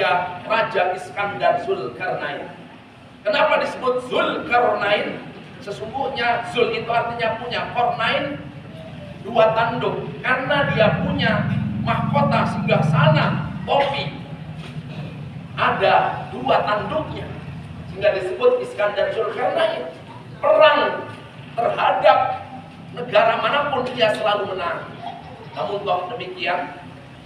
kepada Raja Iskandar Zulkarnain. Kenapa disebut Zulkarnain? Sesungguhnya Zul itu artinya punya, Karnain dua tanduk, karena dia punya mahkota singgasana topi ada dua tanduknya, sehingga disebut Iskandar Zulkarnain. Perang terhadap negara manapun dia selalu menang. Namun toh demikian,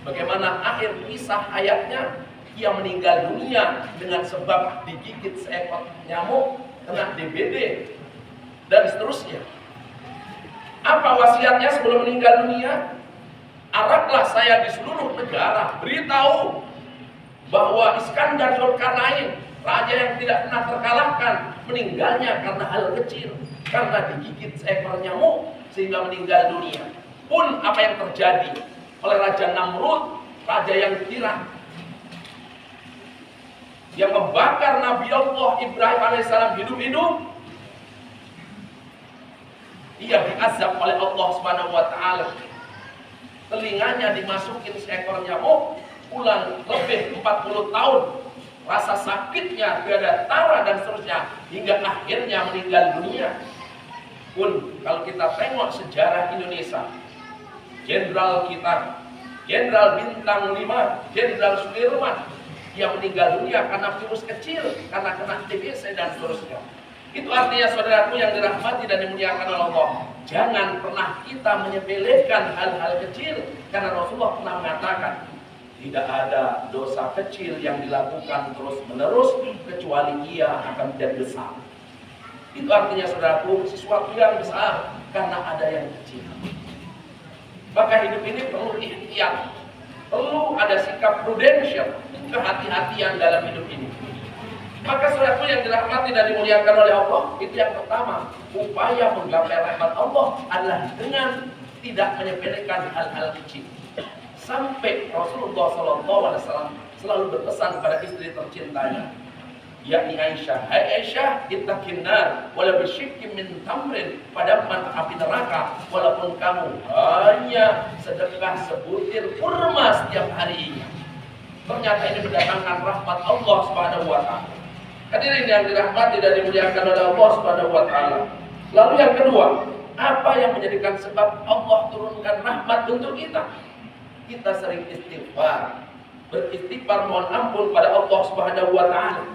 bagaimana akhir kisah hayatnya? Ia meninggal dunia dengan sebab digigit seekor nyamuk, kena DBD, dan seterusnya. Apa wasiatnya sebelum meninggal dunia? Araklah saya di seluruh negara beritahu bahwa Iskandar Zulkarnain, raja yang tidak pernah terkalahkan, meninggalnya karena hal kecil, karena digigit seekor nyamuk sehingga meninggal dunia. Pun apa yang terjadi oleh Raja Namrud, raja yang tirah, yang membakar Nabi Allah Ibrahim alaihissalam hidup-hidup, ia diazab oleh Allah Subhanahu wa taala. Telinganya dimasukin seekor nyamuk, pulang lebih 40 tahun. Rasa sakitnya tiada tara dan seterusnya, hingga akhirnya meninggal dunia. Pun kalau kita tengok sejarah Indonesia, jenderal kita, Jenderal Bintang 5, Jenderal Sudirman, yang meninggal dunia karena virus kecil, karena kena TBC dan seterusnya. Itu artinya saudaraku yang dirahmati dan dimuliakan oleh Allah, jangan pernah kita menyepelekan hal-hal kecil, karena Rasulullah pernah mengatakan tidak ada dosa kecil yang dilakukan terus-menerus kecuali ia akan menjadi besar. Itu artinya saudaraku sesuatu yang besar karena ada yang kecil. Maka hidup ini perlu ikhtiar, perlu ada sikap prudensial, kehati-hatian dalam hidup ini. Maka saudaraku yang dirahmati dan dimuliakan oleh Allah, itu yang pertama, upaya menggapai rahmat Allah adalah dengan tidak menyepelekan hal-hal kecil. Sampai Rasulullah SAW selalu berpesan kepada istri tercintanya, yakni Aisyah, hai Aisyah, ittaqin nar wala bisyikkin min tamrin, padamkan api neraka walaupun kamu hanya sedekah sebutir kurma setiap harinya. Ternyata ini mendatangkan rahmat Allah Subhanahu wa taala. Hadirin yang dirahmati dan dimuliakan oleh Allah Subhanahu wa taala. Lalu yang kedua, apa yang menjadikan sebab Allah turunkan rahmat untuk kita? Kita sering istighfar, beristighfar mohon ampun pada Allah Subhanahu wa taala.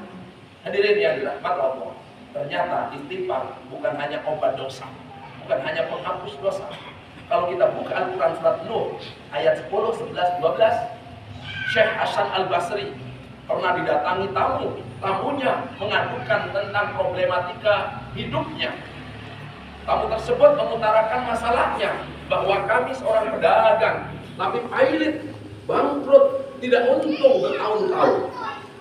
Hadirin yang dirahmati Allah, ternyata istighfar bukan hanya obat dosa, bukan hanya penghapus dosa. Kalau kita buka Al-Quran surat Nuh ayat 10, 11, 12, Syekh Hasan Al-Basri pernah didatangi tamunya mengadukan tentang problematika hidupnya. Tamu tersebut mengutarakan masalahnya, bahwa kami seorang pedagang, tapi pailit, bangkrut, tidak untung bertahun-tahun.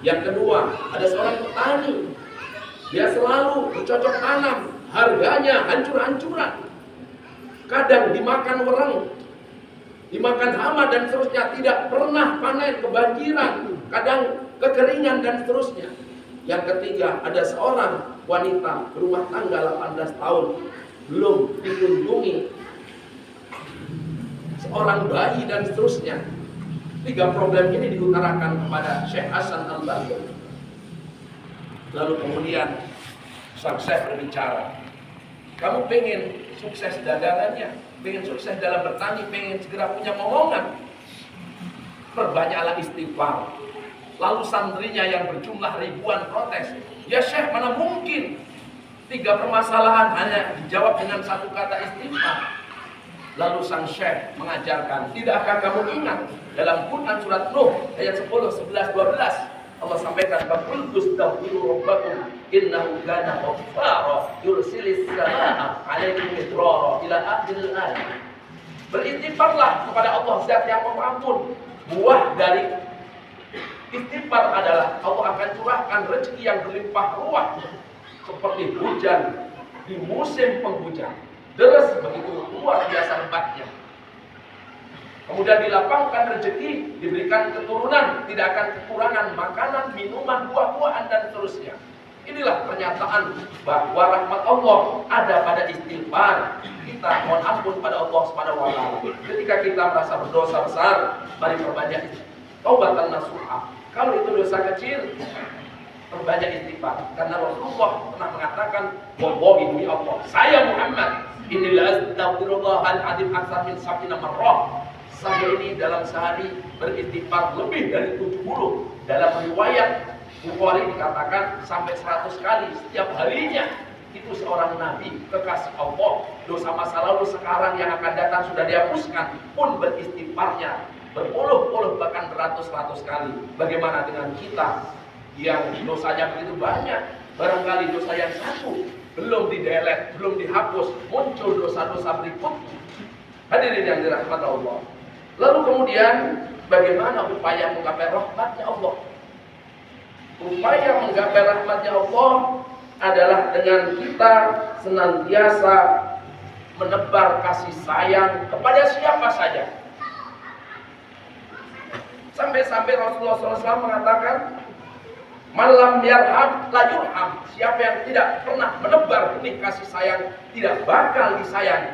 Yang kedua, ada seorang petani, dia selalu bercocok tanam, harganya hancur-hancuran, kadang dimakan wereng, dimakan hama dan seterusnya, tidak pernah panen, kebanjiran, kadang kekeringan dan seterusnya. Yang ketiga, ada seorang wanita berumah tangga 18 tahun, belum dikunjungi seorang bayi dan seterusnya. 3 problem ini diutarakan kepada Syekh Hasan Al-Basri. Lalu kemudian sang Syekh berbicara, kamu pengen sukses dagangannya, pengen sukses dalam bertani, pengen segera punya momongan, perbanyaklah istighfar. Lalu santrinya yang berjumlah ribuan protes, ya Syekh, mana mungkin 3 permasalahan hanya dijawab dengan 1 kata istighfar. Lalu sang Syekh mengajarkan, tidakkah kamu ingat dalam Quran surat Nuh ayat 10, 11, 12, Allah sampaikan, faqul tastaghfiru rabbakum innahu kana ghaffara yursilis samaa'a 'alaikum midrara ila akhiril ayat. Beristighfarlah kepada Allah Zat yang Pengampun. Buah dari istighfar adalah Allah akan curahkan rezeki yang berlimpah ruah seperti hujan di musim penghujan. Deras begitu luar biasa lebatnya. Kemudian dilapangkan rezeki, diberikan keturunan, tidak akan kekurangan makanan, minuman, buah-buahan dan seterusnya. Inilah pernyataan bahwa rahmat Allah ada pada istighfar. Kita mohon ampun pada Allah Subhanahu wa taala. Ketika kita merasa berdosa besar, mari perbanyak taubatan nasuha. Kalau itu dosa kecil, perbanyak istighfar. Karena Rasulullah pernah mengatakan, wallahi demi Allah, saya Muhammad, inilah astaghfirullahal adzim aksar min sab'ina marrah. Saya ini dalam sehari beristighfar lebih dari 70. Dalam riwayat Bukhari dikatakan sampai 100 kali setiap harinya. Itu seorang nabi kekasih Allah. Dosa masa lalu sekarang yang akan datang sudah dihapuskan, pun beristighfarnya berpuluh-puluh bahkan beratus-ratus kali. Bagaimana dengan kita yang dosanya begitu banyak? Barangkali dosa yang satu belum didelete, belum dihapus, muncul dosa-dosa berikutnya. Hadirin yang dirahmati Allah. Lalu kemudian bagaimana upaya menggapai rahmatnya Allah? Upaya menggapai rahmatnya Allah adalah dengan kita senantiasa menebar kasih sayang kepada siapa saja. Sampai-sampai Rasulullah SAW mengatakan, malam yarham la yurham. Siapa yang tidak pernah menebar benih kasih sayang tidak bakal disayangi.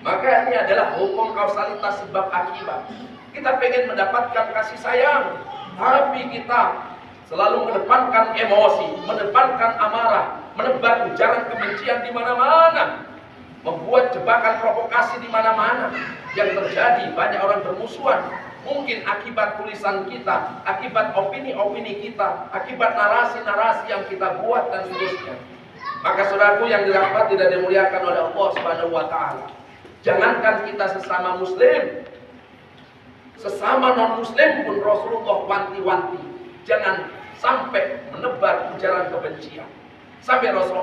Maka ini adalah hukum kausalitas sebab akibat. Kita pengen mendapatkan kasih sayang, tapi kita selalu mengedepankan emosi, mengedepankan amarah, menebar ujaran kebencian di mana-mana, membuat jebakan provokasi di mana-mana. Yang terjadi banyak orang bermusuhan. Mungkin akibat tulisan kita, akibat opini-opini kita, akibat narasi-narasi yang kita buat dan seterusnya. Maka saudaraku yang dirahmati dan dimuliakan oleh Allah Subhanahu wa taala, jangankan kita sesama muslim, sesama non-muslim pun Rasulullah wanti-wanti jangan sampai menebar ujaran kebencian. Sampai Rasulullah